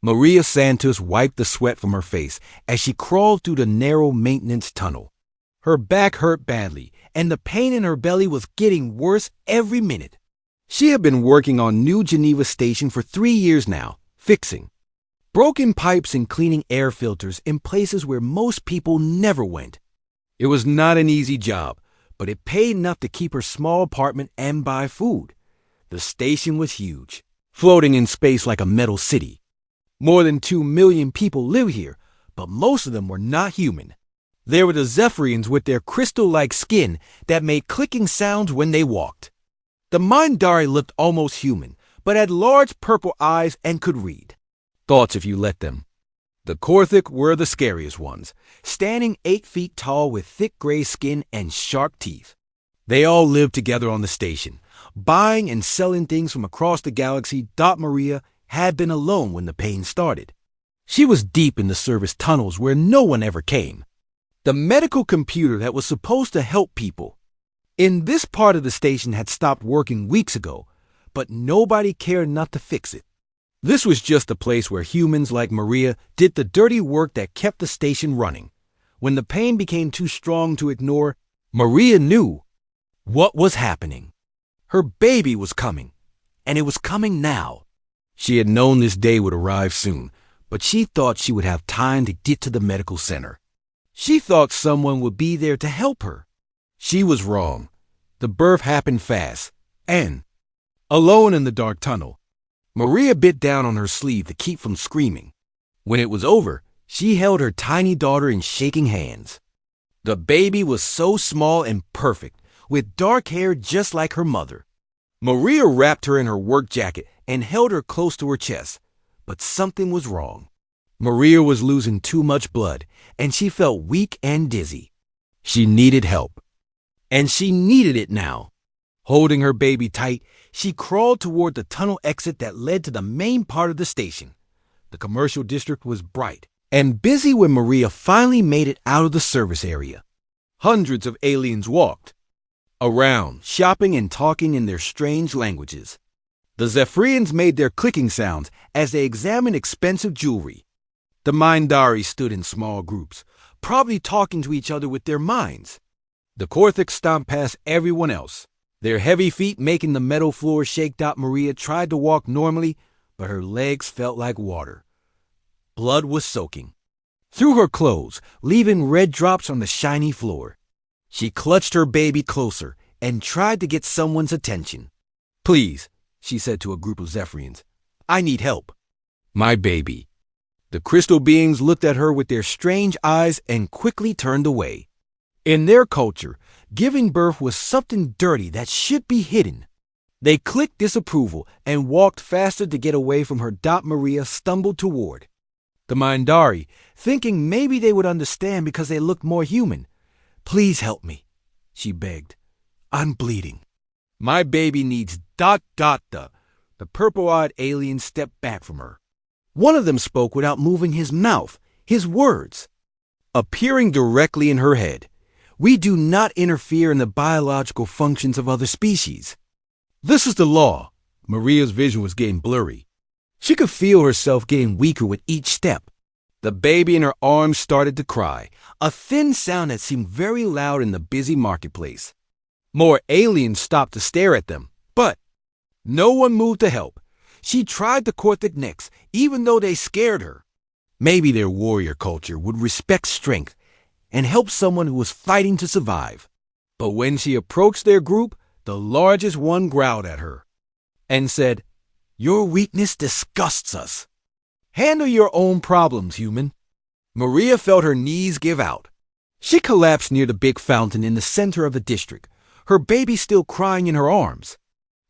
Maria Santos wiped the sweat from her face as she crawled through the narrow maintenance tunnel. Her back hurt badly, and the pain in her belly was getting worse every minute. She had been working on New Geneva Station for 3 years now, fixing broken pipes and cleaning air filters in places where most people never went. It was not an easy job, but it paid enough to keep her small apartment and buy food. The station was huge, floating in space like a metal city. More than 2 million people live here, but most of them were not human. They were the Zephyrians with their crystal-like skin that made clicking sounds when they walked. The Mindari looked almost human, but had large purple eyes and could read thoughts if you let them. The Korthik were the scariest ones, standing 8 feet tall with thick gray skin and sharp teeth. They all lived together on the station, buying and selling things from across the galaxy. Maria had been alone when the pain started. She was deep in the service tunnels where no one ever came. The medical computer that was supposed to help people in this part of the station had stopped working weeks ago, but nobody cared enough to fix it. This was just a place where humans like Maria did the dirty work that kept the station running. When the pain became too strong to ignore, Maria knew what was happening. Her baby was coming, and it was coming now. She had known this day would arrive soon, but she thought she would have time to get to the medical center. She thought someone would be there to help her. She was wrong. The birth happened fast, and alone in the dark tunnel, Maria bit down on her sleeve to keep from screaming. When it was over, she held her tiny daughter in shaking hands. The baby was so small and perfect, with dark hair just like her mother. Maria wrapped her in her work jacket and held her close to her chest, but something was wrong. Maria was losing too much blood, and she felt weak and dizzy. She needed help, and she needed it now. Holding her baby tight, she crawled toward the tunnel exit that led to the main part of the station. The commercial district was bright and busy when Maria finally made it out of the service area. Hundreds of aliens walked around, shopping and talking in their strange languages. The Zephyrians made their clicking sounds as they examined expensive jewelry. The Mindari stood in small groups, probably talking to each other with their minds. The Korthik stomped past everyone else, their heavy feet making the metal floor shake. Maria tried to walk normally, but her legs felt like water. Blood was soaking through her clothes, leaving red drops on the shiny floor. She clutched her baby closer and tried to get someone's attention. "Please," she said to a group of Zephyrians, "I need help. My baby." The crystal beings looked at her with their strange eyes and quickly turned away. In their culture, giving birth was something dirty that should be hidden. They clicked disapproval and walked faster to get away from her. Maria stumbled toward the Mindari, thinking maybe they would understand because they looked more human. "Please help me," she begged. "I'm bleeding. My baby needs ... The purple-eyed alien stepped back from her. One of them spoke without moving his mouth, his words appearing directly in her head. "We do not interfere in the biological functions of other species. This is the law." Maria's vision was getting blurry. She could feel herself getting weaker with each step. The baby in her arms started to cry, a thin sound that seemed very loud in the busy marketplace. More aliens stopped to stare at them, but no one moved to help. She tried the Korthik next, even though they scared her. Maybe their warrior culture would respect strength and help someone who was fighting to survive. But when she approached their group, the largest one growled at her and said, "Your weakness disgusts us. Handle your own problems, human." Maria felt her knees give out. She collapsed near the big fountain in the center of the district, her baby still crying in her arms.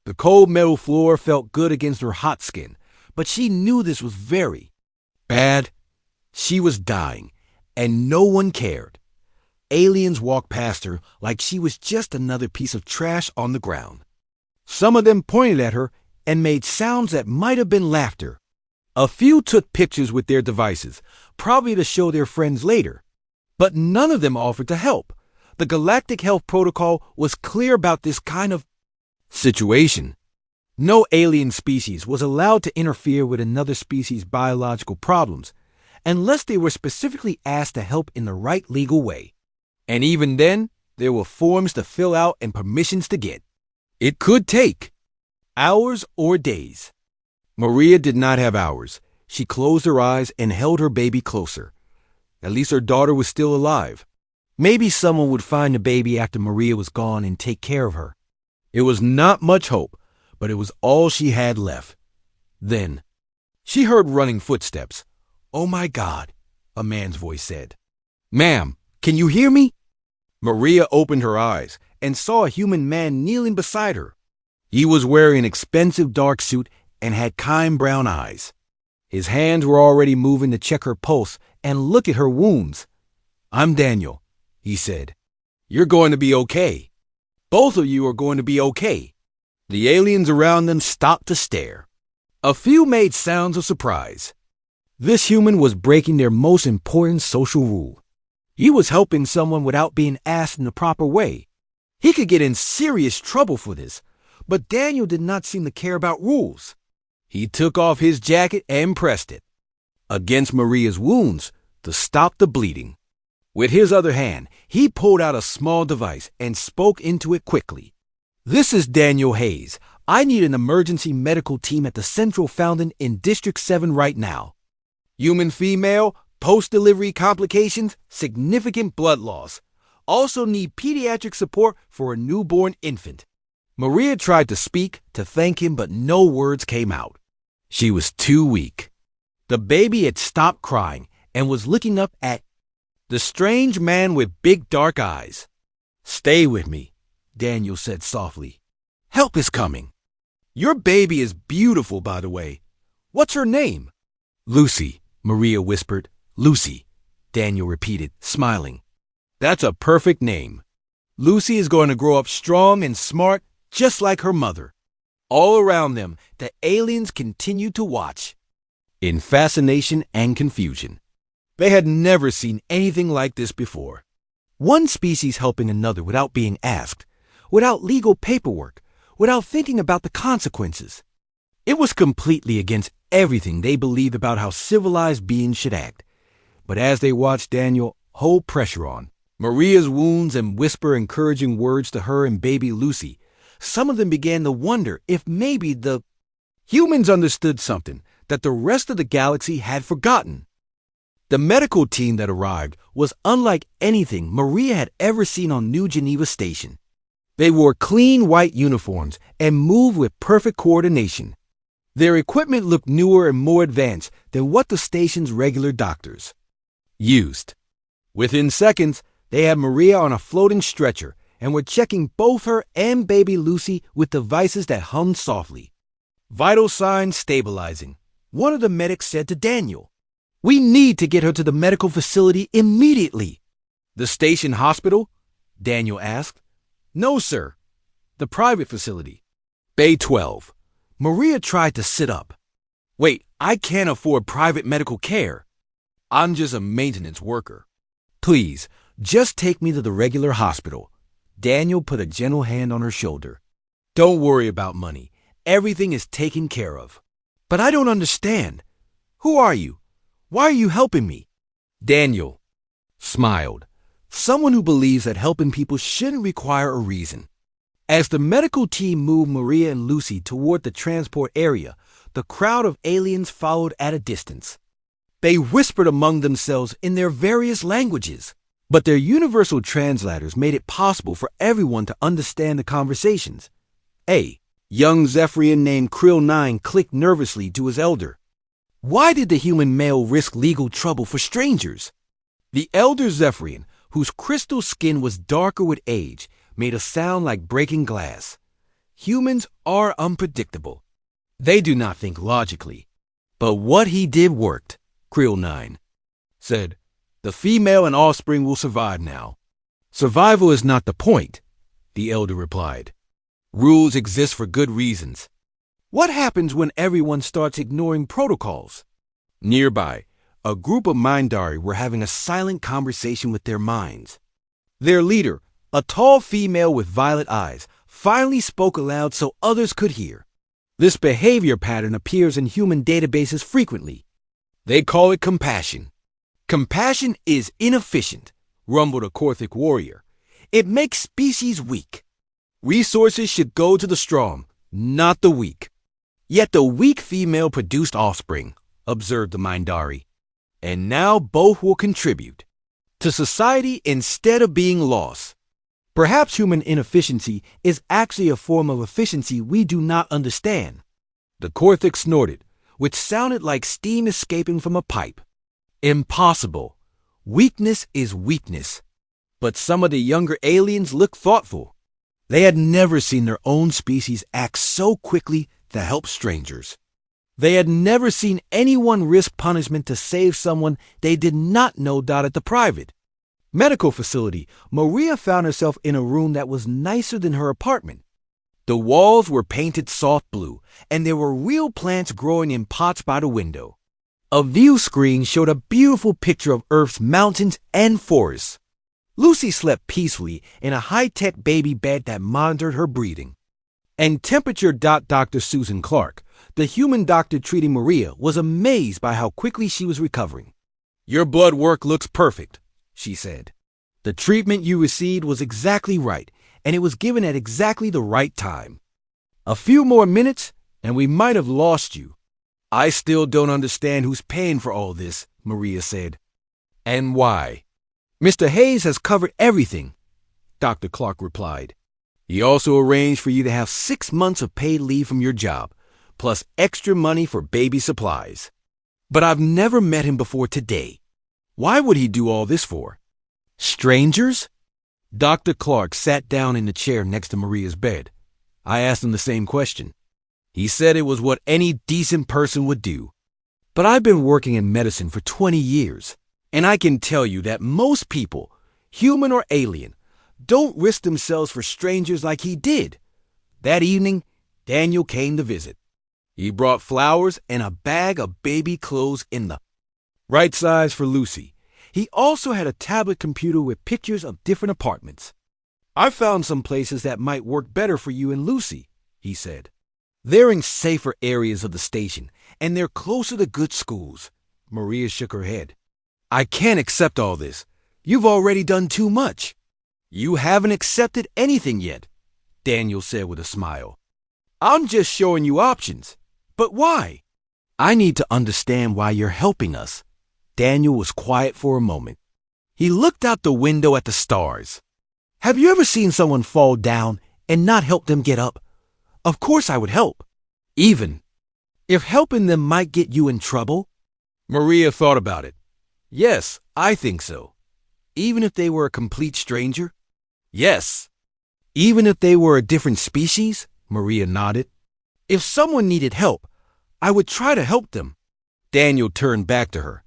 The cold metal floor felt good against her hot skin, but she knew this was very bad. She was dying, and no one cared. Aliens walked past her like she was just another piece of trash on the ground. Some of them pointed at her and made sounds that might have been laughter. A few took pictures with their devices, probably to show their friends later. But none of them offered to help. The Galactic Health Protocol was clear about this kind of situation. No alien species was allowed to interfere with another species' biological problems unless they were specifically asked to help in the right legal way. And even then, there were forms to fill out and permissions to get. It could take hours or days. Maria did not have hours. She closed her eyes and held her baby closer. At least her daughter was still alive. Maybe someone would find the baby after Maria was gone and take care of her. It was not much hope, but it was all she had left. Then, she heard running footsteps. "Oh my God," a man's voice said. "Ma'am, can you hear me?" Maria opened her eyes and saw a human man kneeling beside her. He was wearing an expensive dark suit and had kind brown eyes. His hands were already moving to check her pulse and look at her wounds. "I'm Daniel," he said. "You're going to be okay. Both of you are going to be okay." The aliens around them stopped to stare. A few made sounds of surprise. This human was breaking their most important social rule. He was helping someone without being asked in the proper way. He could get in serious trouble for this, but Daniel did not seem to care about rules. He took off his jacket and pressed it against Maria's wounds to stop the bleeding. With his other hand, he pulled out a small device and spoke into it quickly. "This is Daniel Hayes. I need an emergency medical team at the Central Fountain in District 7 right now. Human female, post-delivery complications, significant blood loss. Also need pediatric support for a newborn infant." Maria tried to speak, to thank him, but no words came out. She was too weak. The baby had stopped crying and was looking up at the strange man with big dark eyes. "Stay with me," Daniel said softly. "Help is coming. Your baby is beautiful, by the way. What's her name?" "Lucy," Maria whispered. "Lucy," Daniel repeated, smiling. "That's a perfect name. Lucy is going to grow up strong and smart, just like her mother." All around them, the aliens continued to watch, in fascination and confusion. They had never seen anything like this before. One species helping another without being asked, without legal paperwork, without thinking about the consequences. It was completely against everything they believed about how civilized beings should act. But as they watched Daniel hold pressure on Maria's wounds and whisper encouraging words to her and baby Lucy, some of them began to wonder if maybe the humans understood something that the rest of the galaxy had forgotten. The medical team that arrived was unlike anything Maria had ever seen on New Geneva Station. They wore clean white uniforms and moved with perfect coordination. Their equipment looked newer and more advanced than what the station's regular doctors used. Within seconds, they had Maria on a floating stretcher and were checking both her and baby Lucy with devices that hummed softly. "Vital signs stabilizing," one of the medics said to Daniel. "We need to get her to the medical facility immediately." "The station hospital?" Daniel asked. "No, sir. The private facility. Bay 12. Maria tried to sit up. "Wait, I can't afford private medical care. I'm just a maintenance worker. Please, just take me to the regular hospital." Daniel put a gentle hand on her shoulder. "Don't worry about money. Everything is taken care of." "But I don't understand. Who are you? Why are you helping me?" Daniel smiled. Someone who believes that helping people shouldn't require a reason. As the medical team moved Maria and Lucy toward the transport area, the crowd of aliens followed at a distance. They whispered among themselves in their various languages, but their universal translators made it possible for everyone to understand the conversations. A young Zephyrian named Krill 9 clicked nervously to his elder. Why did the human male risk legal trouble for strangers? The elder Zephyrian, whose crystal skin was darker with age, made a sound like breaking glass. Humans are unpredictable. They do not think logically. But what he did worked, Krill 9 said. "The female and offspring will survive now." "Survival is not the point," the elder replied. "Rules exist for good reasons." "What happens when everyone starts ignoring protocols?" Nearby, a group of Mindari were having a silent conversation with their minds. Their leader, a tall female with violet eyes, finally spoke aloud so others could hear. This behavior pattern appears in human databases frequently. They call it compassion. Compassion is inefficient, rumbled a Korthic warrior. It makes species weak. Resources should go to the strong, not the weak. Yet the weak female produced offspring, observed the Mindari. And now both will contribute to society instead of being lost. Perhaps human inefficiency is actually a form of efficiency we do not understand. The Korthic snorted, which sounded like steam escaping from a pipe. Impossible. Weakness is weakness. But some of the younger aliens looked thoughtful. They had never seen their own species act so quickly to help strangers. They had never seen anyone risk punishment to save someone they did not know. At the private medical facility, Maria found herself in a room that was nicer than her apartment. The walls were painted soft blue, and there were real plants growing in pots by the window. A view screen showed a beautiful picture of Earth's mountains and forests. Lucy slept peacefully in a high-tech baby bed that monitored her breathing. And temperature. Dr. Susan Clark, the human doctor treating Maria, was amazed by how quickly she was recovering. "Your blood work looks perfect," she said. "The treatment you received was exactly right, and it was given at exactly the right time. A few more minutes, and we might have lost you." "I still don't understand who's paying for all this," Maria said. "And why?" "Mr. Hayes has covered everything," Dr. Clark replied. "He also arranged for you to have 6 months of paid leave from your job, plus extra money for baby supplies. But I've never met him before today. Why would he do all this for? Strangers?" Dr. Clark sat down in the chair next to Maria's bed. I asked him the same question. He said it was what any decent person would do. But I've been working in medicine for 20 years, and I can tell you that most people, human or alien, don't risk themselves for strangers like he did. That evening, Daniel came to visit. He brought flowers and a bag of baby clothes in the right size for Lucy. He also had a tablet computer with pictures of different apartments. "I found some places that might work better for you and Lucy," he said. "They're in safer areas of the station, and they're closer to good schools." Maria shook her head. "I can't accept all this. You've already done too much." "You haven't accepted anything yet," Daniel said with a smile. "I'm just showing you options. But why?" "I need to understand why you're helping us." Daniel was quiet for a moment. He looked out the window at the stars. "Have you ever seen someone fall down and not help them get up? Of course I would help, even if helping them might get you in trouble." Maria thought about it. "Yes, I think so. Even if they were a complete stranger?" "Yes." "Even if they were a different species?" Maria nodded. "If someone needed help, I would try to help them." Daniel turned back to her.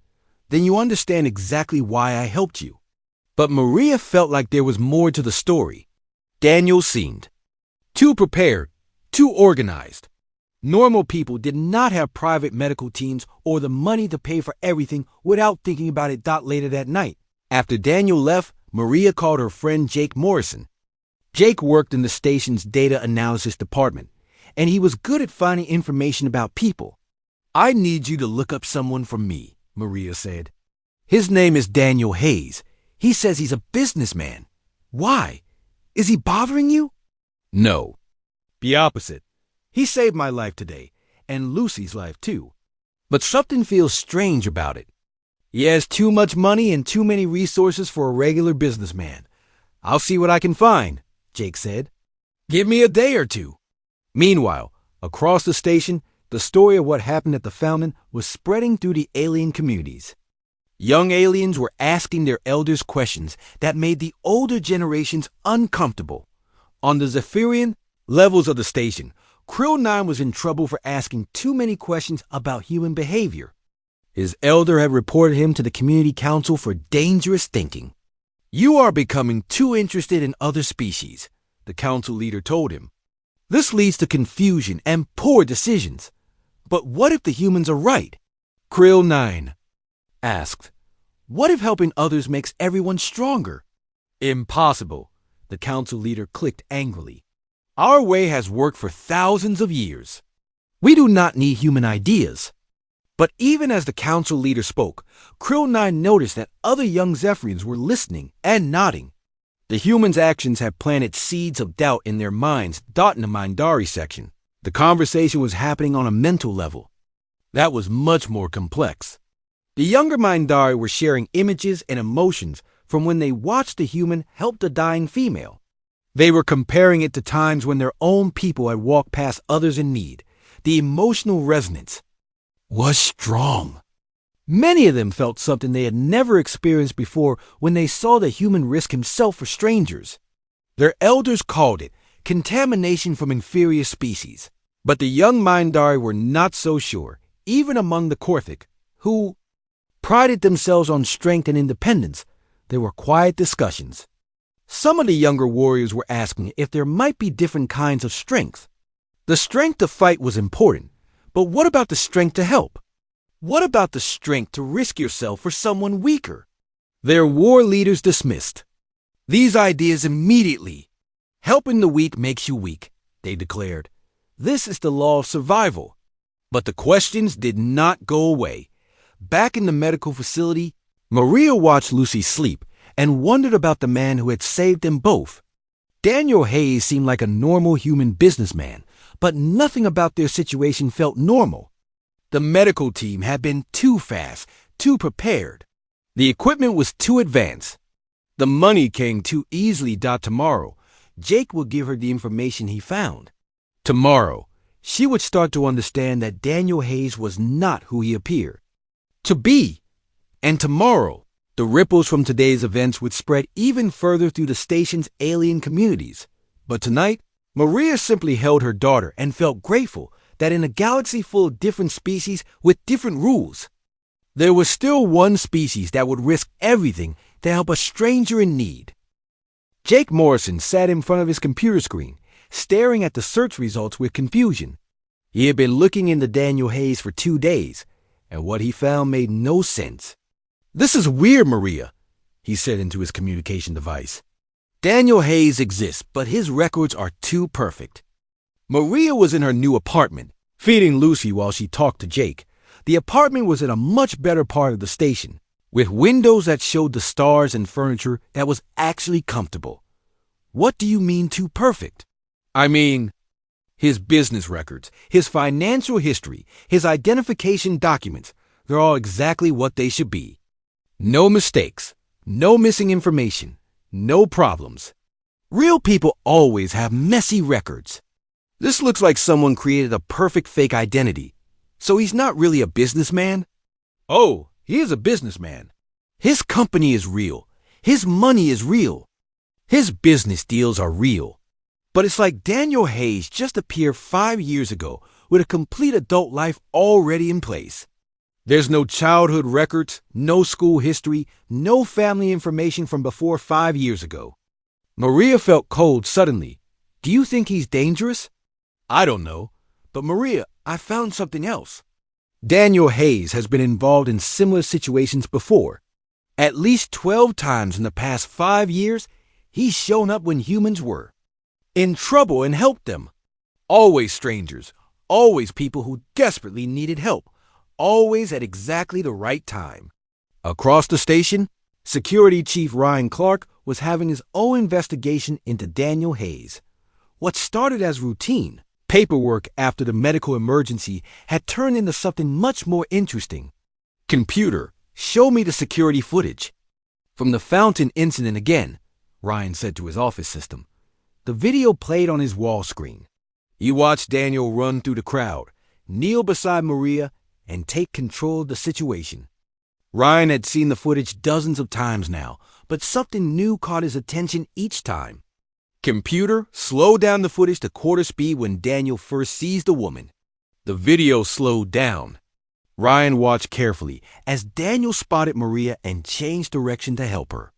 "Then you understand exactly why I helped you." But Maria felt like there was more to the story. Daniel seemed too prepared, too organized. Normal people did not have private medical teams or the money to pay for everything without thinking about it. Later that night, after Daniel left, Maria called her friend Jake Morrison. Jake worked in the station's data analysis department, and he was good at finding information about people. "I need you to look up someone for me," Maria said. "His name is Daniel Hayes. He says he's a businessman." "Why? Is he bothering you?" "No. The opposite. He saved my life today, and Lucy's life too. But something feels strange about it. He has too much money and too many resources for a regular businessman. I'll see what I can find," Jake said. "Give me a day or two." Meanwhile, across the station, the story of what happened at the fountain was spreading through the alien communities. Young aliens were asking their elders questions that made the older generations uncomfortable. On the Zephyrian levels of the station, Krill 9 was in trouble for asking too many questions about human behavior. His elder had reported him to the community council for dangerous thinking. "You are becoming too interested in other species," the council leader told him. "This leads to confusion and poor decisions. But what if the humans are right?" Krill 9 asked. "What if helping others makes everyone stronger?" "Impossible," the council leader clicked angrily. "Our way has worked for thousands of years." We do not need human ideas. But even as the council leader spoke, Krill 9 noticed that other young Zephyrians were listening and nodding. The humans' actions had planted seeds of doubt in their minds, dotting the Mindari section. The conversation was happening on a mental level. That was much more complex. The younger Mindari were sharing images and emotions from when they watched a human help the dying female. They were comparing it to times when their own people had walked past others in need. The emotional resonance was strong. Many of them felt something they had never experienced before when they saw the human risk himself for strangers. Their elders called it contamination from inferior species. But the young Mindari were not so sure, even among the Korthic, who prided themselves on strength and independence. There were quiet discussions. Some of the younger warriors were asking if there might be different kinds of strength. The strength to fight was important, but what about the strength to help? What about the strength to risk yourself for someone weaker? Their war leaders dismissed these ideas immediately. Helping the weak makes you weak, they declared. This is the law of survival. But the questions did not go away. Back in the medical facility, Maria watched Lucy sleep and wondered about the man who had saved them both. Daniel Hayes seemed like a normal human businessman, but nothing about their situation felt normal. The medical team had been too fast, too prepared. The equipment was too advanced. The money came too easily. Tomorrow, Jake would give her the information he found. Tomorrow, she would start to understand that Daniel Hayes was not who he appeared to be. And tomorrow, the ripples from today's events would spread even further through the station's alien communities. But tonight, Maria simply held her daughter and felt grateful that in a galaxy full of different species with different rules, there was still one species that would risk everything to help a stranger in need. Jake Morrison sat in front of his computer screen, staring at the search results with confusion. He had been looking into Daniel Hayes for 2 days, and what he found made no sense. "This is weird, Maria," he said into his communication device. "Daniel Hayes exists, but his records are too perfect." Maria was in her new apartment, feeding Lucy while she talked to Jake. The apartment was in a much better part of the station, with windows that showed the stars and furniture that was actually comfortable. "What do you mean too perfect?" "I mean, his business records, his financial history, his identification documents, they're all exactly what they should be. No mistakes, no missing information, no problems. Real people always have messy records. This looks like someone created a perfect fake identity. So he's not really a businessman?" "Oh, he is a businessman. His company is real. His money is real. His business deals are real. But it's like Daniel Hayes just appeared 5 years ago with a complete adult life already in place. There's no childhood records, no school history, no family information from before 5 years ago." Maria felt cold suddenly. "Do you think he's dangerous?" "I don't know. But Maria, I found something else. Daniel Hayes has been involved in similar situations before. At least 12 times in the past 5 years, he's shown up when humans were in trouble and helped them. Always strangers, always people who desperately needed help, always at exactly the right time." Across the station, Security Chief Ryan Clark was having his own investigation into Daniel Hayes. What started as routine paperwork after the medical emergency had turned into something much more interesting. "Computer, show me the security footage." "From the fountain incident again," Ryan said to his office system. The video played on his wall screen. He watched Daniel run through the crowd, kneel beside Maria, and take control of the situation. Ryan had seen the footage dozens of times now, but something new caught his attention each time. "Computer, slow down the footage to quarter speed when Daniel first sees the woman." The video slowed down. Ryan watched carefully as Daniel spotted Maria and changed direction to help her.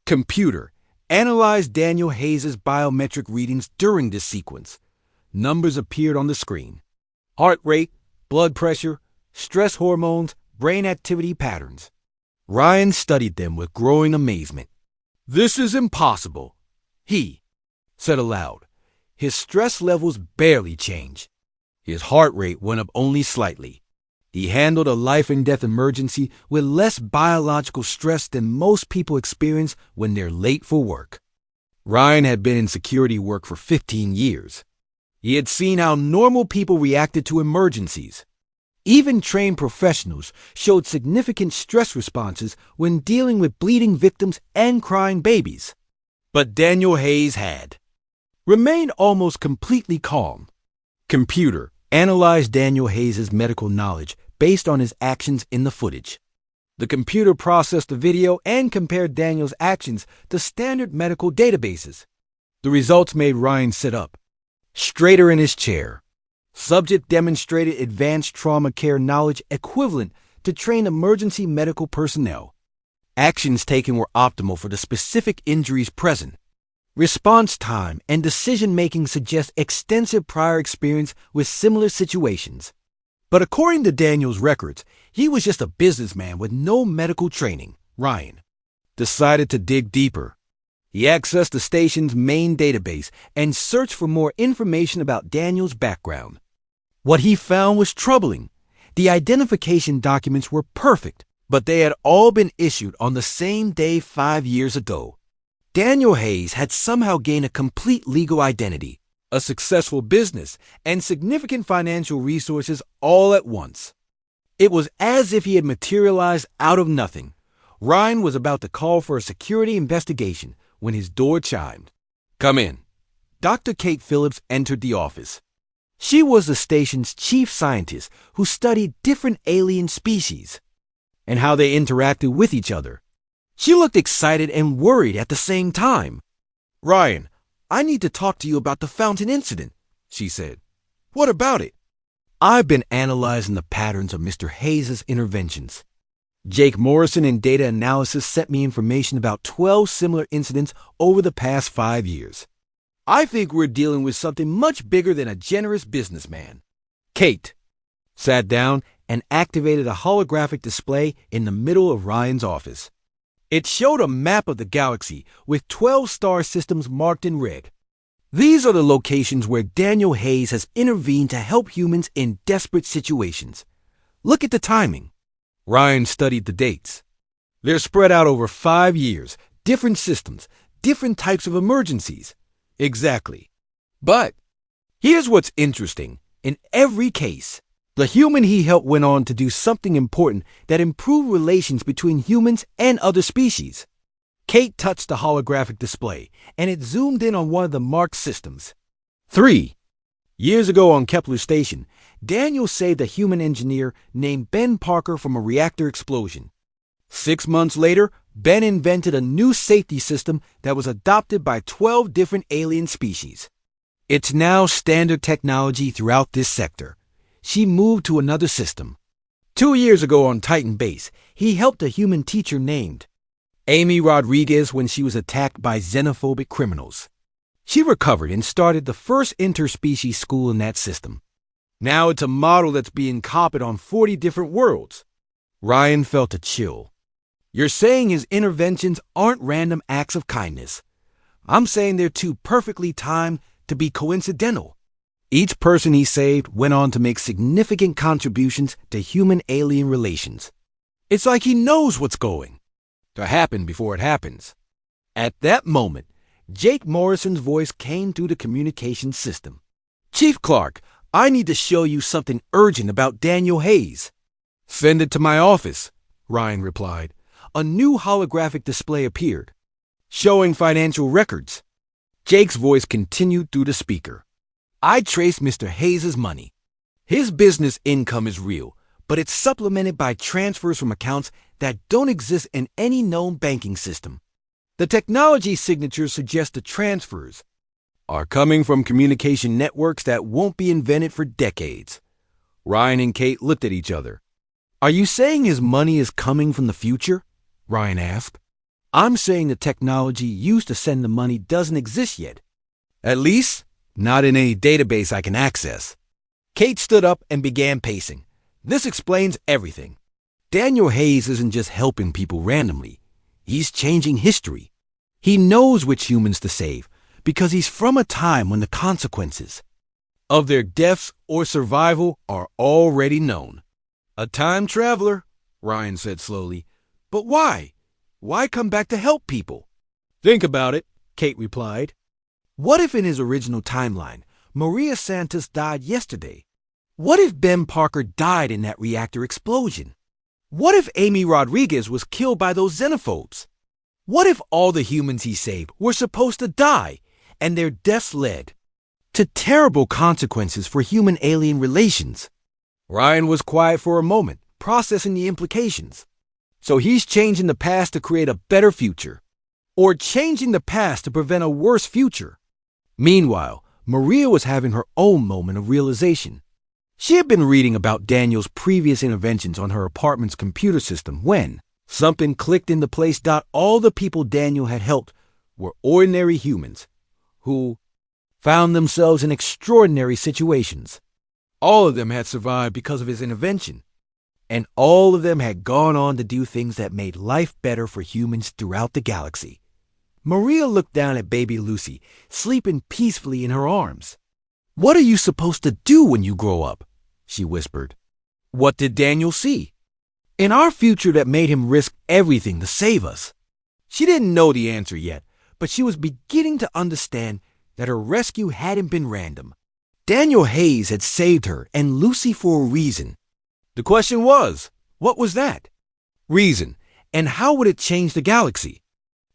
"Computer, analyze Daniel Hayes' biometric readings during this sequence." Numbers appeared on the screen. Heart rate, blood pressure, stress hormones, brain activity patterns. Ryan studied them with growing amazement. "This is impossible," he said aloud. His stress levels barely changed. His heart rate went up only slightly. He handled a life-and-death emergency with less biological stress than most people experience when they're late for work. Ryan had been in security work for 15 years. He had seen how normal people reacted to emergencies. Even trained professionals showed significant stress responses when dealing with bleeding victims and crying babies. But Daniel Hayes had remained almost completely calm. Computer analyzed Daniel Hayes' medical knowledge based on his actions in the footage. The computer processed the video and compared Daniel's actions to standard medical databases. The results made Ryan sit up, straighter in his chair. Subject demonstrated advanced trauma care knowledge equivalent to trained emergency medical personnel. Actions taken were optimal for the specific injuries present. Response time and decision-making suggest extensive prior experience with similar situations. But according to Daniel's records, he was just a businessman with no medical training. Ryan decided to dig deeper. He accessed the station's main database and searched for more information about Daniel's background. What he found was troubling. The identification documents were perfect, but they had all been issued on the same day 5 years ago. Daniel Hayes had somehow gained a complete legal identity, a successful business, and significant financial resources all at once. It was as if he had materialized out of nothing. Ryan was about to call for a security investigation when his door chimed. "Come in." Dr. Kate Phillips entered the office. She was the station's chief scientist who studied different alien species and how they interacted with each other. She looked excited and worried at the same time. "Ryan, I need to talk to you about the fountain incident," she said. "What about it?" "I've been analyzing the patterns of Mr. Hayes' interventions. Jake Morrison in data analysis sent me information about 12 similar incidents over the past 5 years. I think we're dealing with something much bigger than a generous businessman." Kate sat down and activated a holographic display in the middle of Ryan's office. It showed a map of the galaxy with 12 star systems marked in red. These are the locations where Daniel Hayes has intervened to help humans in desperate situations. Look at the timing. Ryan studied the dates. They're spread out over 5 years, different systems, different types of emergencies. Exactly. But here's what's interesting. In every case, the human he helped went on to do something important that improved relations between humans and other species. Kate touched the holographic display, and it zoomed in on one of the marked systems. 3 years ago on Kepler Station, Daniel saved a human engineer named Ben Parker from a reactor explosion. 6 months later, Ben invented a new safety system that was adopted by 12 different alien species. It's now standard technology throughout this sector. She moved to another system. 2 years ago on Titan Base, he helped a human teacher named Amy Rodriguez when she was attacked by xenophobic criminals. She recovered and started the first interspecies school in that system. Now it's a model that's being copied on 40 different worlds. Ryan felt a chill. You're saying his interventions aren't random acts of kindness. I'm saying they're too perfectly timed to be coincidental. Each person he saved went on to make significant contributions to human-alien relations. It's like he knows what's going to happen before it happens. At that moment, Jake Morrison's voice came through the communication system. "Chief Clark, I need to show you something urgent about Daniel Hayes." "Send it to my office," Ryan replied. A new holographic display appeared, showing financial records. Jake's voice continued through the speaker. "I traced Mr. Hayes' money. His business income is real, but it's supplemented by transfers from accounts that don't exist in any known banking system. The technology signatures suggest the transfers are coming from communication networks that won't be invented for decades." Ryan and Kate looked at each other. "Are you saying his money is coming from the future?" Ryan asked. "I'm saying the technology used to send the money doesn't exist yet. At least, not in any database I can access." Kate stood up and began pacing. "This explains everything. Daniel Hayes isn't just helping people randomly. He's changing history. He knows which humans to save because he's from a time when the consequences of their deaths or survival are already known. A time traveler, Ryan said slowly. But why? Why come back to help people? Think about it, Kate replied. What if in his original timeline, Maria Santos died yesterday? What if Ben Parker died in that reactor explosion? What if Amy Rodriguez was killed by those xenophobes? What if all the humans he saved were supposed to die, and their deaths led to terrible consequences for human-alien relations? Ryan was quiet for a moment, processing the implications. So he's changing the past to create a better future, or changing the past to prevent a worse future. Meanwhile, Maria was having her own moment of realization. She had been reading about Daniel's previous interventions on her apartment's computer system when something clicked into place. All the people Daniel had helped were ordinary humans who found themselves in extraordinary situations. All of them had survived because of his intervention, and all of them had gone on to do things that made life better for humans throughout the galaxy. Maria looked down at baby Lucy, sleeping peacefully in her arms. What are you supposed to do when you grow up? She whispered. What did Daniel see in our future that made him risk everything to save us? She didn't know the answer yet, but she was beginning to understand that her rescue hadn't been random. Daniel Hayes had saved her and Lucy for a reason. The question was, what was that reason, and how would it change the galaxy?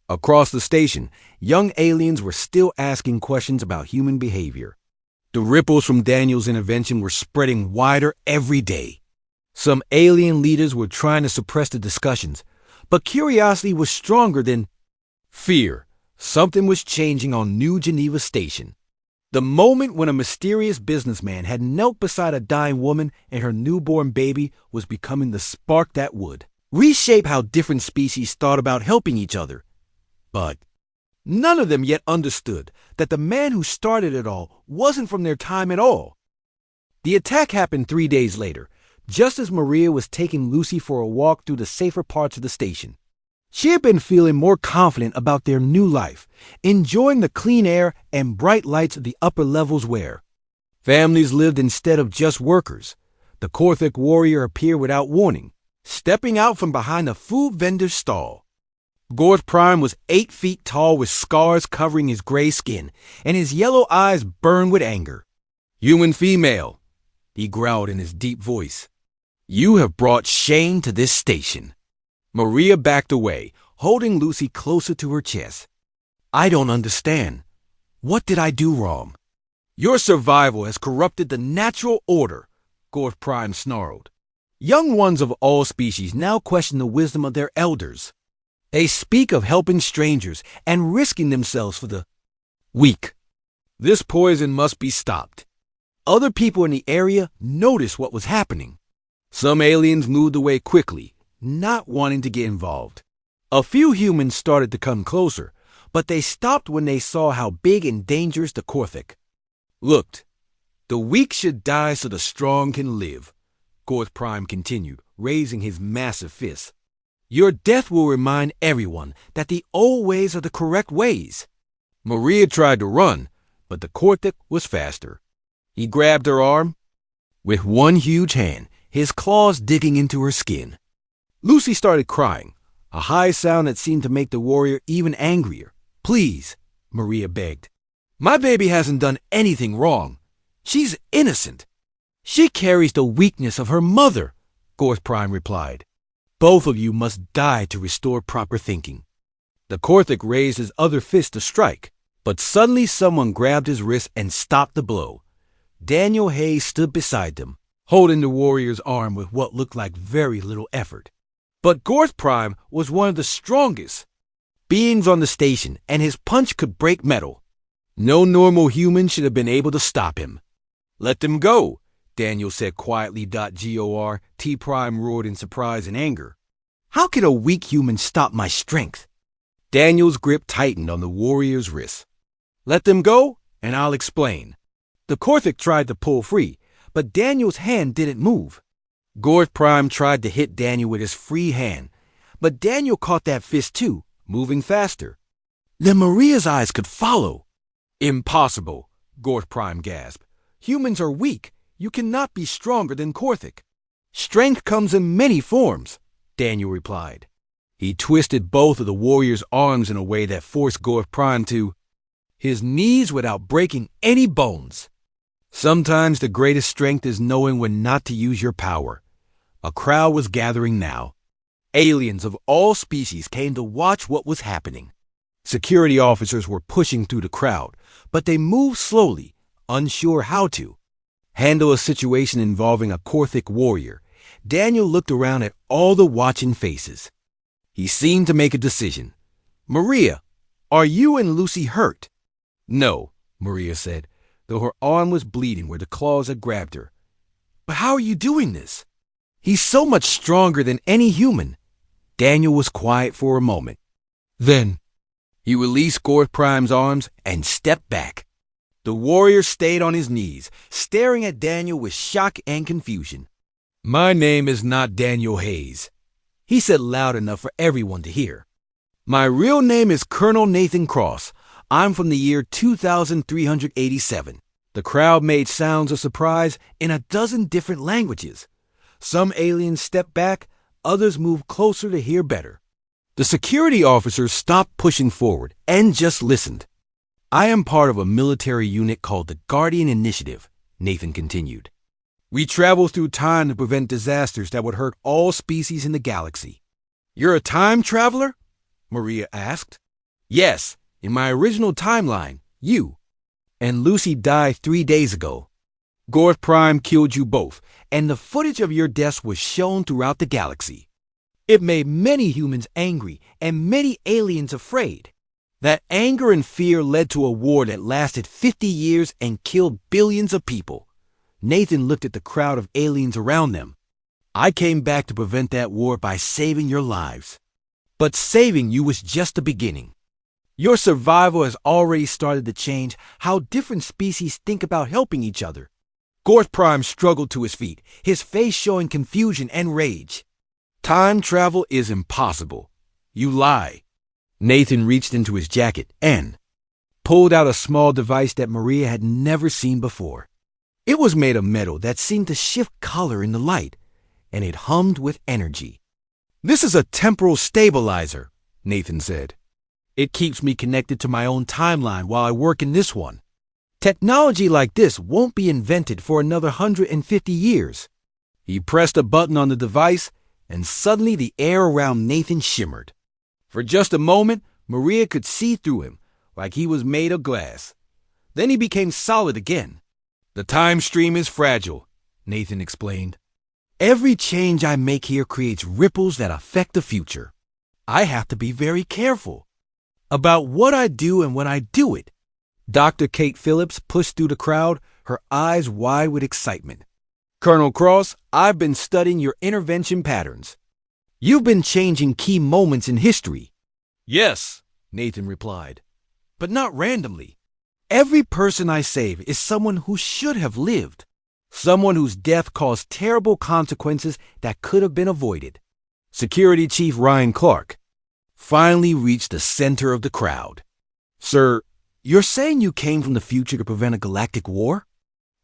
Across the station, young aliens were still asking questions about human behavior. The ripples from Daniel's intervention were spreading wider every day. Some alien leaders were trying to suppress the discussions, but curiosity was stronger than fear. Something was changing on New Geneva Station. The moment when a mysterious businessman had knelt beside a dying woman and her newborn baby was becoming the spark that would reshape how different species thought about helping each other. But none of them yet understood that the man who started it all wasn't from their time at all. The attack happened 3 days later, just as Maria was taking Lucy for a walk through the safer parts of the station. She had been feeling more confident about their new life, enjoying the clean air and bright lights of the upper levels where families lived instead of just workers. The Korthik warrior appeared without warning, stepping out from behind a food vendor's stall. Gorth Prime was 8 feet tall with scars covering his gray skin, and his yellow eyes burned with anger. Human female, he growled in his deep voice. You have brought shame to this station. Maria backed away, holding Lucy closer to her chest. I don't understand. What did I do wrong? Your survival has corrupted the natural order, Gorth Prime snarled. Young ones of all species now question the wisdom of their elders. They speak of helping strangers and risking themselves for the weak. This poison must be stopped. Other people in the area noticed what was happening. Some aliens moved away quickly, not wanting to get involved. A few humans started to come closer, but they stopped when they saw how big and dangerous the Korthik looked. The weak should die so the strong can live, Gorth Prime continued, raising his massive fist. Your death will remind everyone that the old ways are the correct ways. Maria tried to run, but the Korthik was faster. He grabbed her arm with one huge hand, his claws digging into her skin. Lucy started crying, a high sound that seemed to make the warrior even angrier. Please, Maria begged. My baby hasn't done anything wrong. She's innocent. She carries the weakness of her mother, Gorth Prime replied. Both of you must die to restore proper thinking. The Korthik raised his other fist to strike, but suddenly someone grabbed his wrist and stopped the blow. Daniel Hayes stood beside them, holding the warrior's arm with what looked like very little effort. But Gorth Prime was one of the strongest beings on the station, and his punch could break metal. No normal human should have been able to stop him. Let them go, Daniel said quietly. T Prime roared in surprise and anger. How can a weak human stop my strength? Daniel's grip tightened on the warrior's wrist. Let them go, and I'll explain. The Korthik tried to pull free, but Daniel's hand didn't move. Gorth Prime tried to hit Daniel with his free hand, but Daniel caught that fist too, moving faster. Then Maria's eyes could follow. Impossible, Gorth Prime gasped. Humans are weak. You cannot be stronger than Korthik. Strength comes in many forms, Daniel replied. He twisted both of the warrior's arms in a way that forced Gorth Prime to his knees without breaking any bones. Sometimes the greatest strength is knowing when not to use your power. A crowd was gathering now. Aliens of all species came to watch what was happening. Security officers were pushing through the crowd, but they moved slowly, unsure how to handle a situation involving a Korthik warrior. Daniel looked around at all the watching faces. He seemed to make a decision. Maria, are you and Lucy hurt? No, Maria said, though her arm was bleeding where the claws had grabbed her. But how are you doing this? He's so much stronger than any human. Daniel was quiet for a moment. Then, he released Gorth Prime's arms and stepped back. The warrior stayed on his knees, staring at Daniel with shock and confusion. My name is not Daniel Hayes, he said loud enough for everyone to hear. My real name is Colonel Nathan Cross. I'm from the year 2387. The crowd made sounds of surprise in a dozen different languages. Some aliens stepped back, others moved closer to hear better. The security officers stopped pushing forward and just listened. I am part of a military unit called the Guardian Initiative, Nathan continued. We travel through time to prevent disasters that would hurt all species in the galaxy. You're a time traveler? Maria asked. Yes, in my original timeline, you. And Lucy died 3 days ago. Gorth Prime killed you both, and the footage of your deaths was shown throughout the galaxy. It made many humans angry and many aliens afraid. That anger and fear led to a war that lasted 50 years and killed billions of people. Nathan looked at the crowd of aliens around them. I came back to prevent that war by saving your lives. But saving you was just the beginning. Your survival has already started to change how different species think about helping each other. Gorth Prime struggled to his feet, his face showing confusion and rage. Time travel is impossible. You lie. Nathan reached into his jacket and pulled out a small device that Maria had never seen before. It was made of metal that seemed to shift color in the light, and it hummed with energy. This is a temporal stabilizer, Nathan said. It keeps me connected to my own timeline while I work in this one. Technology like this won't be invented for another 150 years. He pressed a button on the device, and suddenly the air around Nathan shimmered. For just a moment, Maria could see through him, like he was made of glass. Then he became solid again. The time stream is fragile, Nathan explained. Every change I make here creates ripples that affect the future. I have to be very careful about what I do and when I do it. Dr. Kate Phillips pushed through the crowd, her eyes wide with excitement. Colonel Cross, I've been studying your intervention patterns. You've been changing key moments in history. Yes, Nathan replied, but not randomly. Every person I save is someone who should have lived, someone whose death caused terrible consequences that could have been avoided. Security Chief Ryan Clark finally reached the center of the crowd. Sir, you're saying you came from the future to prevent a galactic war?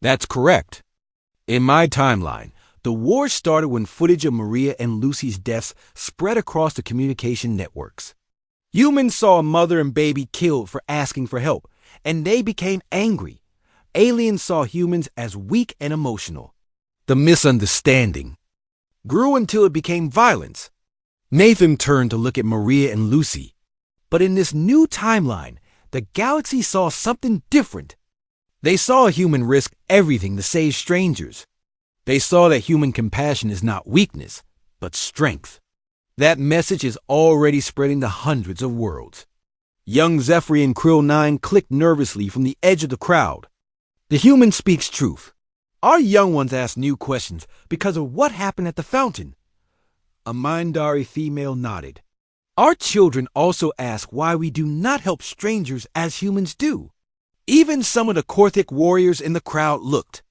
That's correct. In my timeline, the war started when footage of Maria and Lucy's deaths spread across the communication networks. Humans saw a mother and baby killed for asking for help, and they became angry. Aliens saw humans as weak and emotional. The misunderstanding grew until it became violence. Nathan turned to look at Maria and Lucy. But in this new timeline, the galaxy saw something different. They saw a human risk everything to save strangers. They saw that human compassion is not weakness, but strength. That message is already spreading to hundreds of worlds. Young Zephyr and Krill 9 clicked nervously from the edge of the crowd. The human speaks truth. Our young ones ask new questions because of what happened at the fountain. A Mindari female nodded. Our children also ask why we do not help strangers as humans do. Even some of the Korthik warriors in the crowd looked.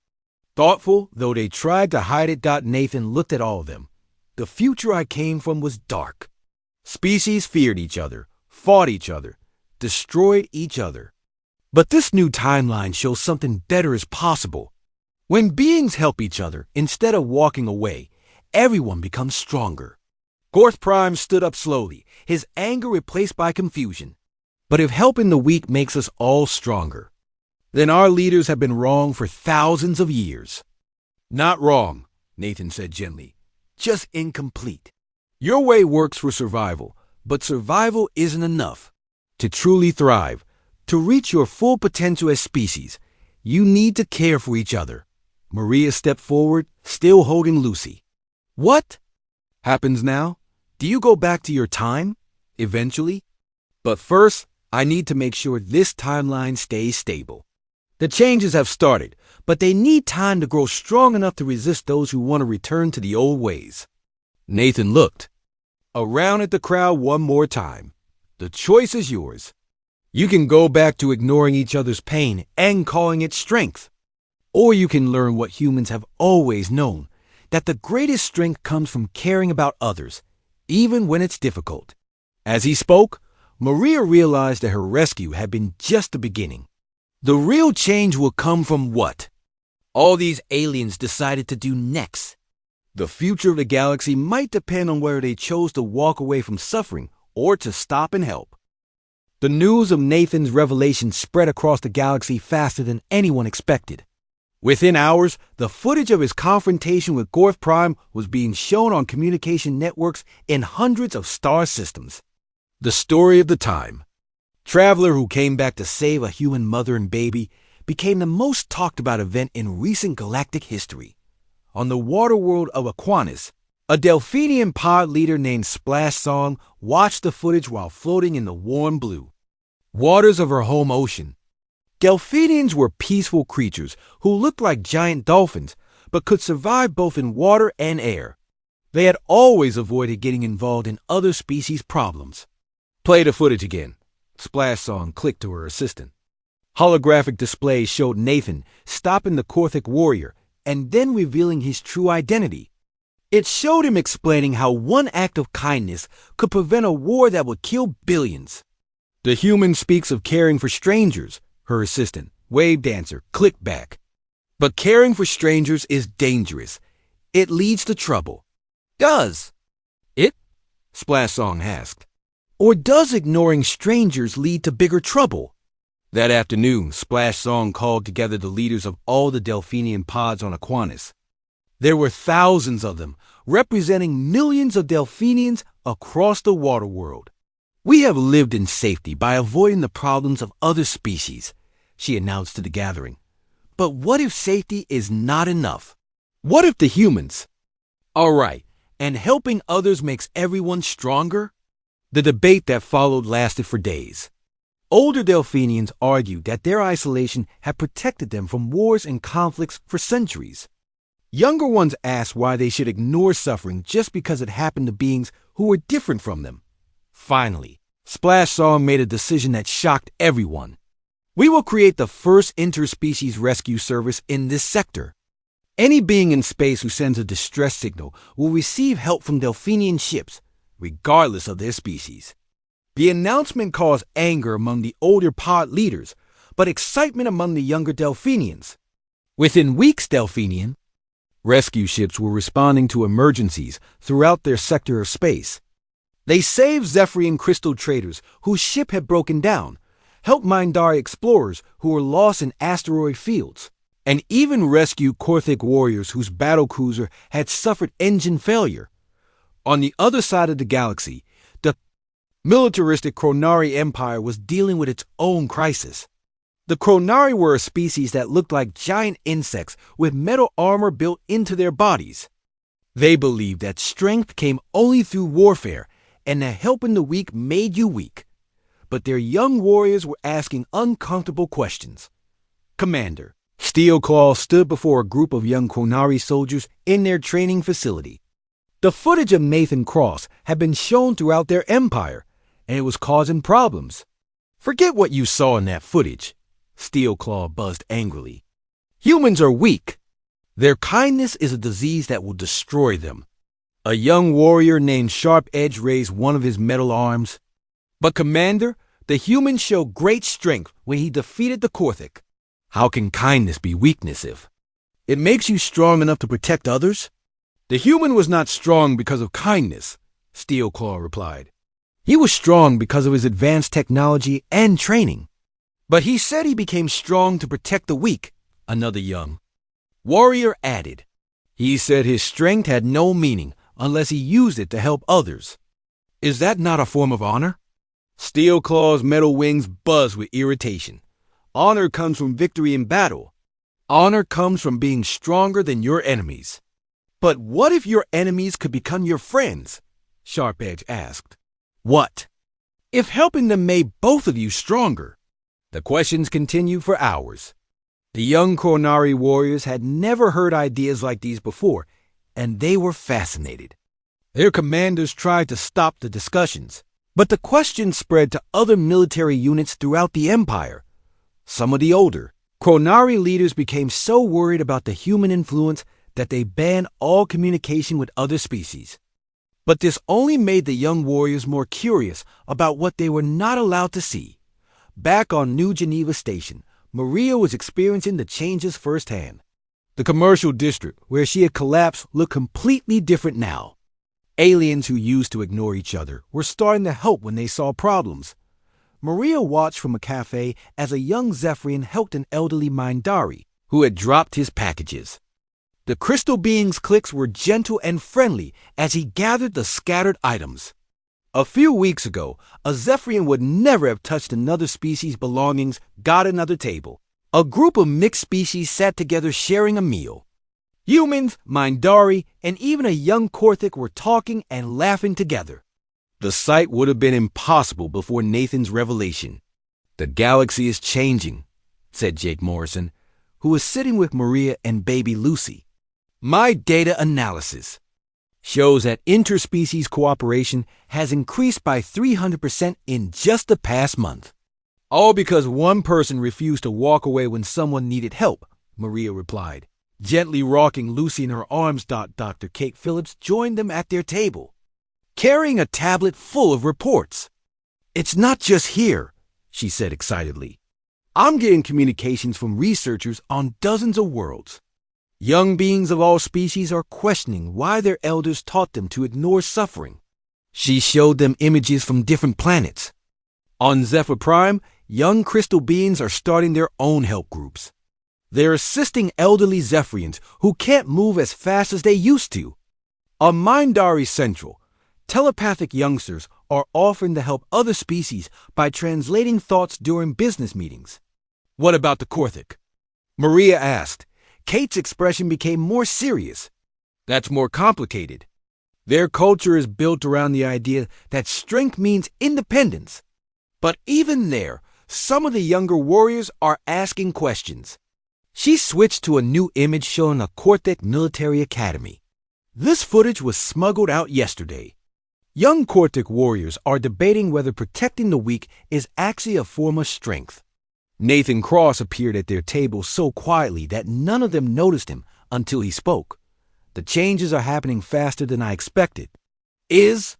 Thoughtful, though they tried to hide it. Nathan looked at all of them. The future I came from was dark. Species feared each other, fought each other, destroyed each other. But this new timeline shows something better is possible. When beings help each other instead of walking away, everyone becomes stronger. Gorth Prime stood up slowly, his anger replaced by confusion. But if helping the weak makes us all stronger, then our leaders have been wrong for thousands of years. Not wrong, Nathan said gently, just incomplete. Your way works for survival, but survival isn't enough. To truly thrive, to reach your full potential as species, you need to care for each other. Maria stepped forward, still holding Lucy. What happens now? Do you go back to your time? Eventually? But first, I need to make sure this timeline stays stable. The changes have started, but they need time to grow strong enough to resist those who want to return to the old ways. Nathan looked around at the crowd one more time. The choice is yours. You can go back to ignoring each other's pain and calling it strength. Or you can learn what humans have always known, that the greatest strength comes from caring about others, even when it's difficult. As he spoke, Maria realized that her rescue had been just the beginning. The real change will come from what all these aliens decided to do next. The future of the galaxy might depend on whether they chose to walk away from suffering or to stop and help. The news of Nathan's revelation spread across the galaxy faster than anyone expected. Within hours, the footage of his confrontation with Gorth Prime was being shown on communication networks in hundreds of star systems. The story of the time. Traveler who came back to save a human mother and baby became the most talked about event in recent galactic history. On the water world of Aquanis, a Delphinian pod leader named Splash Song watched the footage while floating in the warm blue waters of her home ocean. Delphinians were peaceful creatures who looked like giant dolphins, but could survive both in water and air. They had always avoided getting involved in other species' problems. Play the footage again. Splash Song clicked to her assistant. Holographic displays showed Nathan stopping the Korthic warrior and then revealing his true identity. It showed him explaining how one act of kindness could prevent a war that would kill billions. The human speaks of caring for strangers, her assistant, wave dancer, clicked back. But caring for strangers is dangerous. It leads to trouble. Does it? Splash Song asked. Or does ignoring strangers lead to bigger trouble? That afternoon, Splash Song called together the leaders of all the Delphinian pods on Aquanis. There were thousands of them, representing millions of Delphinians across the water world. We have lived in safety by avoiding the problems of other species, she announced to the gathering. But what if safety is not enough? What if the humans? All right, and helping others makes everyone stronger? The debate that followed lasted for days. Older Delphinians argued that their isolation had protected them from wars and conflicts for centuries. Younger ones asked why they should ignore suffering just because it happened to beings who were different from them. Finally, Splash Song made a decision that shocked everyone. We will create the first interspecies rescue service in this sector. Any being in space who sends a distress signal will receive help from Delphinian ships, regardless of their species. The announcement caused anger among the older pod leaders, but excitement among the younger Delphinians. Within weeks, Delphinian rescue ships were responding to emergencies throughout their sector of space. They saved Zephyrian crystal traders whose ship had broken down, helped Mindari explorers who were lost in asteroid fields, and even rescued Korthic warriors whose battlecruiser had suffered engine failure. On the other side of the galaxy, the militaristic Kronari Empire was dealing with its own crisis. The Kronari were a species that looked like giant insects with metal armor built into their bodies. They believed that strength came only through warfare and that helping the weak made you weak. But their young warriors were asking uncomfortable questions. Commander, Steelclaw stood before a group of young Kronari soldiers in their training facility. The footage of Nathan Cross had been shown throughout their empire, and it was causing problems. Forget what you saw in that footage, Steelclaw buzzed angrily. Humans are weak. Their kindness is a disease that will destroy them. A young warrior named Sharp Edge raised one of his metal arms. But Commander, the humans showed great strength when he defeated the Korthic. How can kindness be weakness if? It makes you strong enough to protect others? The human was not strong because of kindness, Steel Claw replied. He was strong because of his advanced technology and training. But he said he became strong to protect the weak, another young warrior added. He said his strength had no meaning unless he used it to help others. Is that not a form of honor? Steel Claw's metal wings buzzed with irritation. Honor comes from victory in battle. Honor comes from being stronger than your enemies. But what if your enemies could become your friends? Sharp Edge asked. What? If helping them made both of you stronger? The questions continued for hours. The young Chronari warriors had never heard ideas like these before, and they were fascinated. Their commanders tried to stop the discussions, but the questions spread to other military units throughout the Empire. Some of the older Chronari leaders became so worried about the human influence that they banned all communication with other species. But this only made the young warriors more curious about what they were not allowed to see. Back on New Geneva Station, Maria was experiencing the changes firsthand. The commercial district where she had collapsed looked completely different now. Aliens who used to ignore each other were starting to help when they saw problems. Maria watched from a cafe as a young Zephyrian helped an elderly Mindari who had dropped his packages. The crystal being's clicks were gentle and friendly as he gathered the scattered items. A few weeks ago, a Zephyrian would never have touched another species' belongings, got another table. A group of mixed species sat together sharing a meal. Humans, Mindari, and even a young Korthic were talking and laughing together. The sight would have been impossible before Nathan's revelation. The galaxy is changing, said Jake Morrison, who was sitting with Maria and baby Lucy. My data analysis shows that interspecies cooperation has increased by 300% in just the past month. All because one person refused to walk away when someone needed help, Maria replied. Gently rocking Lucy in her arms, Dr. Kate Phillips joined them at their table, carrying a tablet full of reports. It's not just here, she said excitedly. I'm getting communications from researchers on dozens of worlds. Young beings of all species are questioning why their elders taught them to ignore suffering. She showed them images from different planets. On Zephyr Prime, young crystal beings are starting their own help groups. They're assisting elderly Zephyrians who can't move as fast as they used to. On Mindari Central, telepathic youngsters are offering to help other species by translating thoughts during business meetings. What about the Korthic? Maria asked. Kate's expression became more serious. That's more complicated. Their culture is built around the idea that strength means independence. But even there, some of the younger warriors are asking questions. She switched to a new image showing a Korthic military academy. This footage was smuggled out yesterday. Young Korthic warriors are debating whether protecting the weak is actually a form of strength. Nathan Cross appeared at their table so quietly that none of them noticed him until he spoke. The changes are happening faster than I expected. Is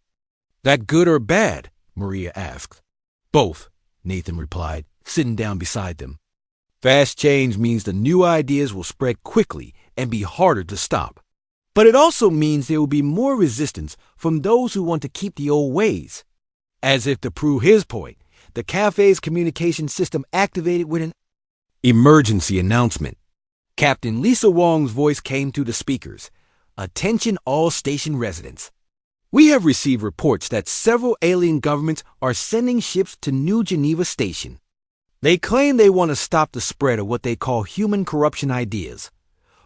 that good or bad? Maria asked. Both, Nathan replied, sitting down beside them. Fast change means the new ideas will spread quickly and be harder to stop. But it also means there will be more resistance from those who want to keep the old ways. As if to prove his point, the cafe's communication system activated with an emergency announcement. Captain Lisa Wong's voice came through the speakers. Attention all station residents. We have received reports that several alien governments are sending ships to New Geneva Station. They claim they want to stop the spread of what they call human corruption ideas.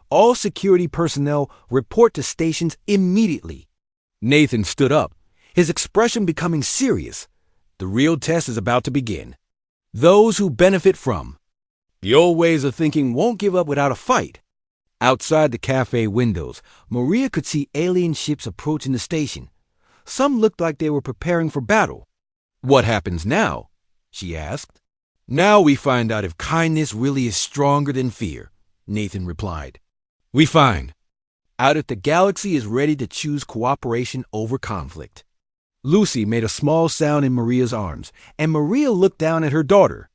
All security personnel report to stations immediately. Nathan stood up, his expression becoming serious. The real test is about to begin. Those who benefit from the old ways of thinking won't give up without a fight. Outside the cafe windows, Maria could see alien ships approaching the station. Some looked like they were preparing for battle. What happens now? She asked. Now we find out if kindness really is stronger than fear, Nathan replied. We find out if the galaxy is ready to choose cooperation over conflict. Lucy made a small sound in Maria's arms, and Maria looked down at her daughter.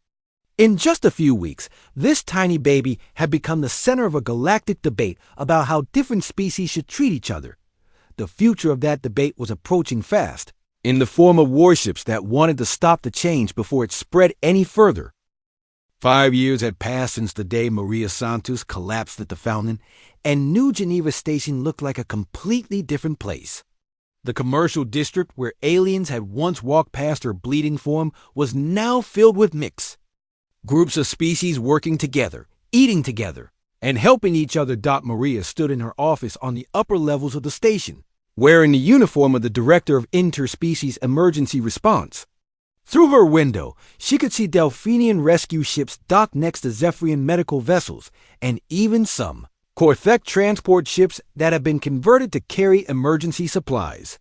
In just a few weeks, this tiny baby had become the center of a galactic debate about how different species should treat each other. The future of that debate was approaching fast, in the form of warships that wanted to stop the change before it spread any further. 5 years had passed since the day Maria Santos collapsed at the fountain, and New Geneva Station looked like a completely different place. The commercial district where aliens had once walked past her bleeding form was now filled with mix. Groups of species working together, eating together, and helping each other. Maria stood in her office on the upper levels of the station, wearing the uniform of the Director of Interspecies Emergency Response. Through her window, she could see Delphinian rescue ships docked next to Zephyrian medical vessels, and even some Korthek transport ships that had been converted to carry emergency supplies.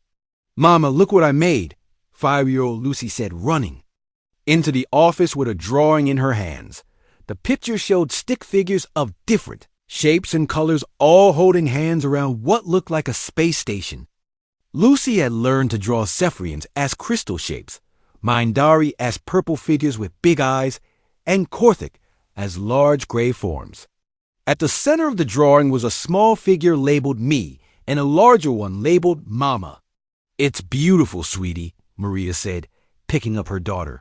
"Mama, look what I made," 5-year-old Lucy said, running into the office with a drawing in her hands. The picture showed stick figures of different shapes and colors, all holding hands around what looked like a space station. Lucy had learned to draw Zephyrians as crystal shapes, Mindari as purple figures with big eyes, and Korthek as large gray forms. At the center of the drawing was a small figure labeled me and a larger one labeled Mama. "It's beautiful, sweetie," Maria said, picking up her daughter.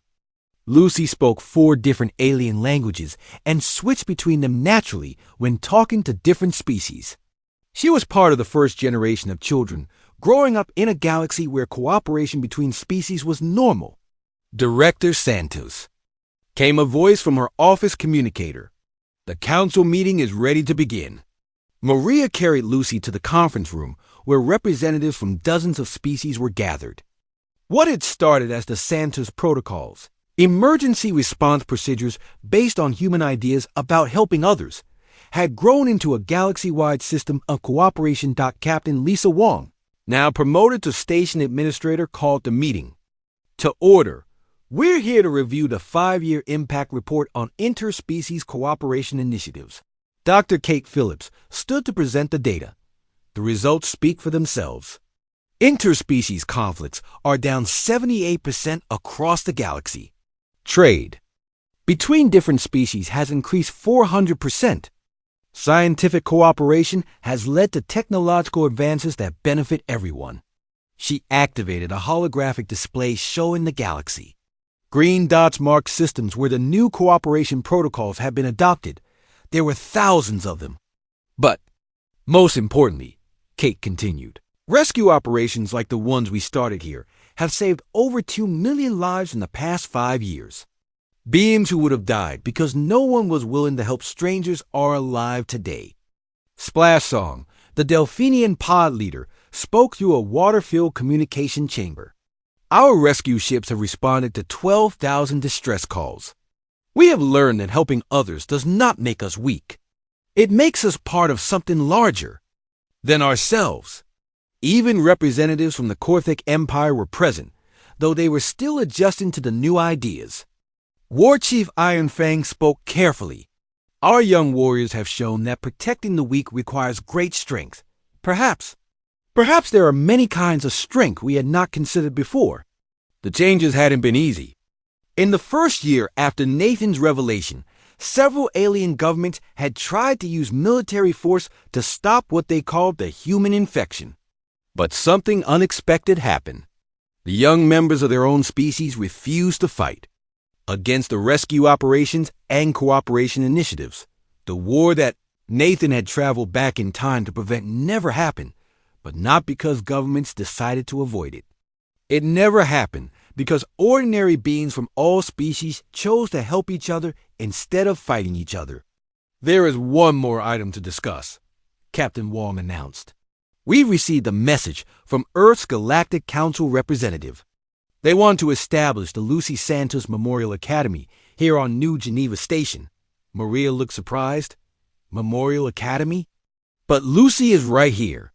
Lucy spoke 4 different alien languages and switched between them naturally when talking to different species. She was part of the first generation of children, growing up in a galaxy where cooperation between species was normal. "Director Santos," came a voice from her office communicator. "The council meeting is ready to begin." Maria carried Lucy to the conference room where representatives from dozens of species were gathered. What had started as the Santos protocols, emergency response procedures based on human ideas about helping others, had grown into a galaxy-wide system of cooperation. Captain Lisa Wong, now promoted to station administrator, called the meeting to order. "We're here to review the 5-year impact report on interspecies cooperation initiatives." Dr. Kate Phillips stood to present the data. The results speak for themselves. Interspecies conflicts are down 78% across the galaxy. Trade between different species has increased 400%. Scientific cooperation has led to technological advances that benefit everyone. She activated a holographic display showing the galaxy. Green dots marked systems where the new cooperation protocols have been adopted. There were thousands of them. But, most importantly, Kate continued, rescue operations like the ones we started here have saved over 2 million lives in the past 5 years. Beings who would have died because no one was willing to help strangers are alive today. Splash Song, the Delphinian pod leader, spoke through a water-filled communication chamber. "Our rescue ships have responded to 12,000 distress calls. We have learned that helping others does not make us weak. It makes us part of something larger than ourselves." Even representatives from the Korthek Empire were present, though they were still adjusting to the new ideas. War Chief Iron Fang spoke carefully. "Our young warriors have shown that protecting the weak requires great strength. Perhaps there are many kinds of strength we had not considered before." The changes hadn't been easy. In the first year after Nathan's revelation, several alien governments had tried to use military force to stop what they called the human infection. But something unexpected happened. The young members of their own species refused to fight against the rescue operations and cooperation initiatives. The war that Nathan had traveled back in time to prevent never happened, but not because governments decided to avoid it. It never happened because ordinary beings from all species chose to help each other instead of fighting each other. "There is one more item to discuss," Captain Wong announced. "We received a message from Earth's Galactic Council representative. They want to establish the Lucy Santos Memorial Academy here on New Geneva Station." Maria looked surprised. "Memorial Academy? But Lucy is right here."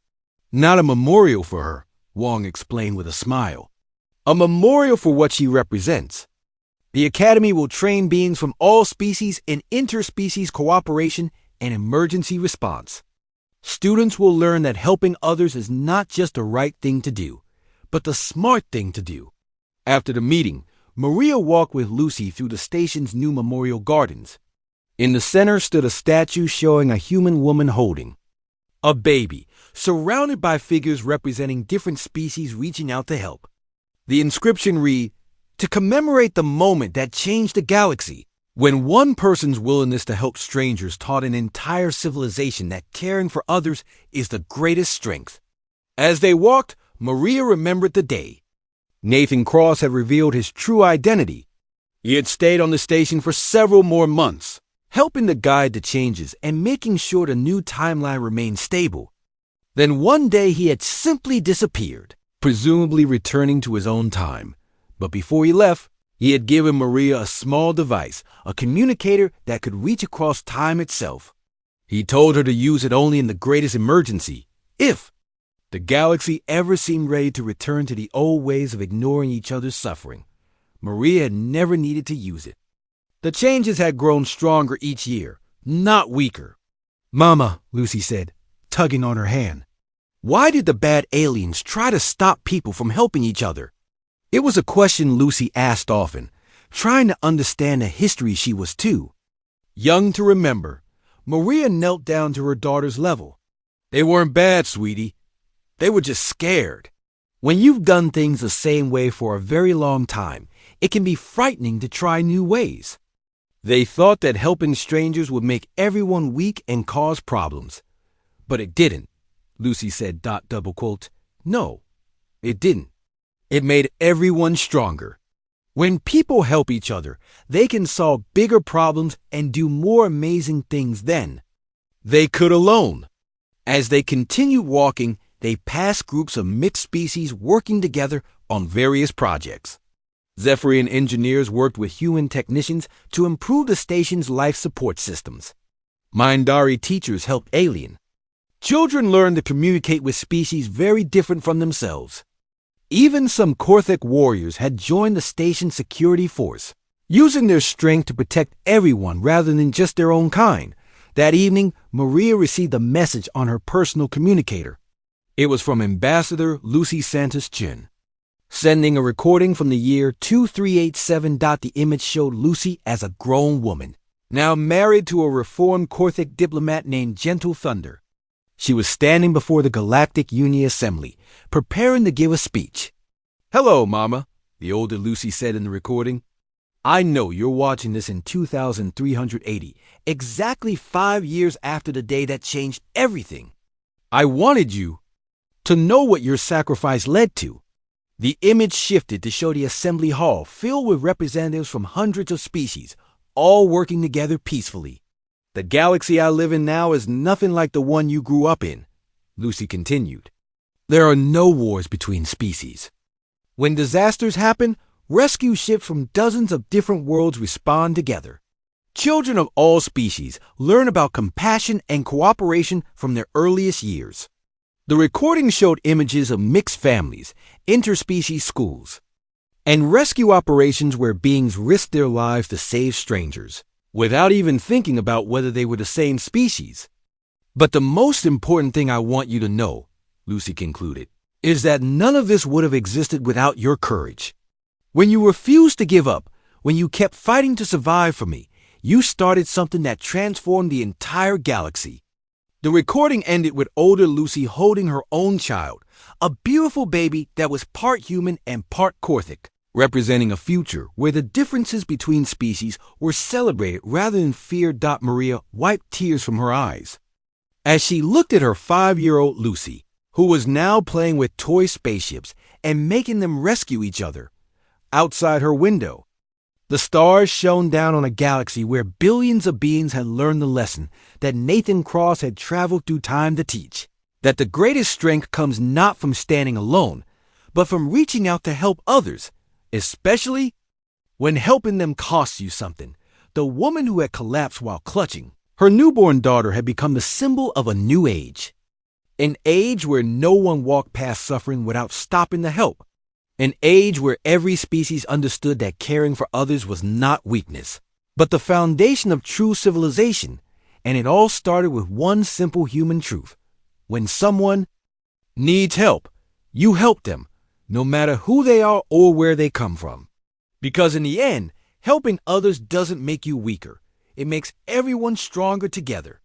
"Not a memorial for her," Wong explained with a smile. "A memorial for what she represents. The Academy will train beings from all species in interspecies cooperation and emergency response. Students will learn that helping others is not just the right thing to do, but the smart thing to do." After the meeting, Maria walked with Lucy through the station's new memorial gardens. In the center stood a statue showing a human woman holding a baby, surrounded by figures representing different species reaching out to help. The inscription read, "To commemorate the moment that changed the galaxy, when one person's willingness to help strangers taught an entire civilization that caring for others is the greatest strength." As they walked, Maria remembered the day Nathan Cross had revealed his true identity. He had stayed on the station for several more months, helping to guide the changes and making sure the new timeline remained stable. Then one day he had simply disappeared, presumably returning to his own time. But before he left, he had given Maria a small device, a communicator that could reach across time itself. He told her to use it only in the greatest emergency, if the galaxy ever seemed ready to return to the old ways of ignoring each other's suffering. Maria had never needed to use it. The changes had grown stronger each year, not weaker. "Mama," Lucy said, tugging on her hand, "why did the bad aliens try to stop people from helping each other?" It was a question Lucy asked often, trying to understand the history she was too young to remember. Maria knelt down to her daughter's level. "They weren't bad, sweetie. They were just scared. When you've done things the same way for a very long time, it can be frightening to try new ways. They thought that helping strangers would make everyone weak and cause problems. But it didn't," Lucy said, double quote. "No, it didn't. It made everyone stronger. When people help each other, they can solve bigger problems and do more amazing things than they could alone." As they continued walking, they passed groups of mixed species working together on various projects. Zephyrian engineers worked with human technicians to improve the station's life support systems. Mindari teachers helped alien. Children learned to communicate with species very different from themselves. Even some Korthic warriors had joined the station's security force, using their strength to protect everyone rather than just their own kind. That evening, Maria received a message on her personal communicator. It was from Ambassador Lucy Santos Chin, sending a recording from the year 2387. The image showed Lucy as a grown woman, now married to a reformed Korthic diplomat named Gentle Thunder. She was standing before the Galactic Union Assembly, preparing to give a speech. "Hello, Mama," the older Lucy said in the recording. "I know you're watching this in 2380, exactly 5 years after the day that changed everything. I wanted you to know what your sacrifice led to." The image shifted to show the assembly hall filled with representatives from hundreds of species, all working together peacefully. "The galaxy I live in now is nothing like the one you grew up in," Lucy continued. "There are no wars between species. When disasters happen, rescue ships from dozens of different worlds respond together. Children of all species learn about compassion and cooperation from their earliest years." The recording showed images of mixed families, interspecies schools, and rescue operations where beings risked their lives to save strangers, without even thinking about whether they were the same species. "But the most important thing I want you to know," Lucy concluded, "is that none of this would have existed without your courage. When you refused to give up, when you kept fighting to survive for me, you started something that transformed the entire galaxy." The recording ended with older Lucy holding her own child, a beautiful baby that was part human and part Korthic, representing a future where the differences between species were celebrated rather than feared. Maria wiped tears from her eyes as she looked at her 5-year-old Lucy, who was now playing with toy spaceships and making them rescue each other. Outside her window, the stars shone down on a galaxy where billions of beings had learned the lesson that Nathan Cross had traveled through time to teach, that the greatest strength comes not from standing alone, but from reaching out to help others, especially when helping them costs you something. The woman who had collapsed while clutching her newborn daughter had become the symbol of a new age, an age where no one walked past suffering without stopping to help. An age where every species understood that caring for others was not weakness, but the foundation of true civilization, and it all started with one simple human truth. When someone needs help, you help them, no matter who they are or where they come from. Because in the end, helping others doesn't make you weaker. It makes everyone stronger together.